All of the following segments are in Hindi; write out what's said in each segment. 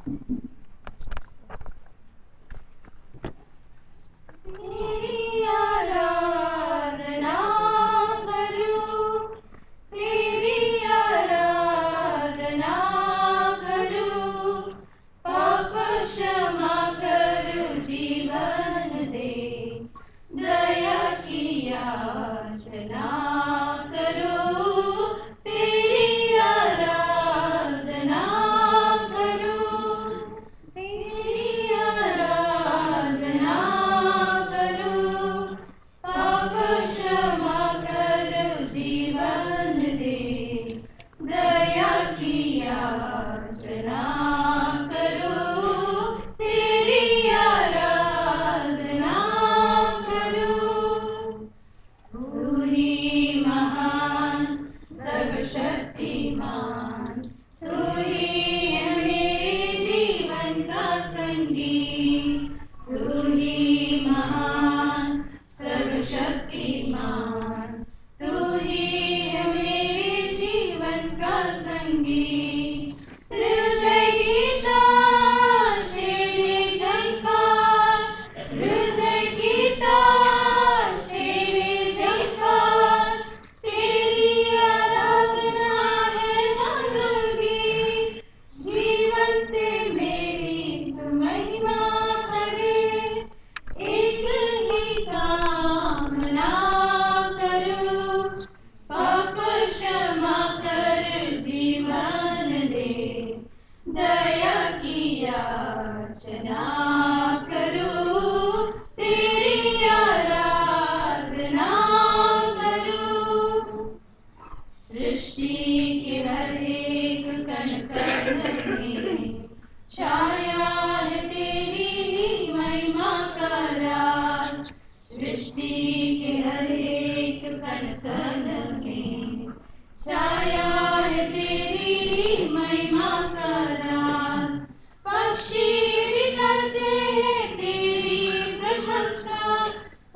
तेरी आराधना करूं, तेरी आराधना करूं, पाप क्षमा कर जीवन दे, दया की याचना करूं, तेरी आराधना करूं, तेरी आराधना करूं, पाप क्षमा कर जीवन दे, दया की याचना करूं, तेरी आराधना करूं। तू ही महान सर्वशक्तिमान, तू ही है मेरे जीवन का संगी, तू ही महान सर्वशक्तिमान, तू ही है मेरे जीवन का संगी। हृदय गीता छेड़े झंकार, हृदय गीता छेड़े झंकार, तेरी आराधना है मांगूंगी, जीवन से मेरी तू महिमा करे, एक ही कामना करूं, पाप क्षमा कर जीवन दे, दया की याचना करूं, तेरी आराधना करूं। सृष्टि के हर एक कण कण में छाया है तेरी ही महिमा का राज, सृष्टि के हर एक कण कण में छाया है तेरी ही महिमा का राज। पक्षी भी करते हैं तेरी प्रशंसा,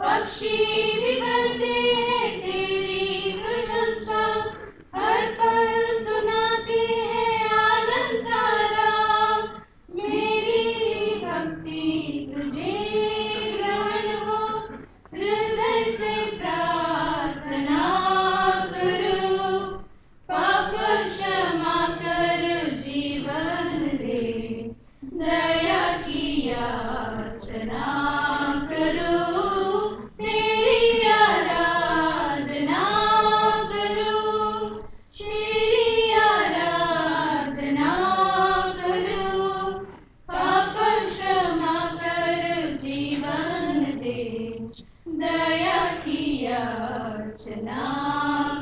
पक्षी भी करते हैं तेरी प्रशंसा, हर पल सुनाते हैं आनंद का राग, मेरी भक्ति तुझे ग्रहण हो, हृदय से प्रार्थना करूं, पाप क्षमा कर जीवन दे, दया की याचना करूं, तेरी आराधना करूं, तेरी आराधना करूं, पाप क्षमा कर जीवन दे, दया की याचना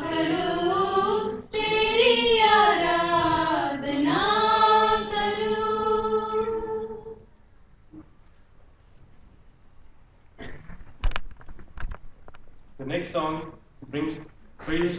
करूं, तेरी आराधना करूं। The next song brings praise to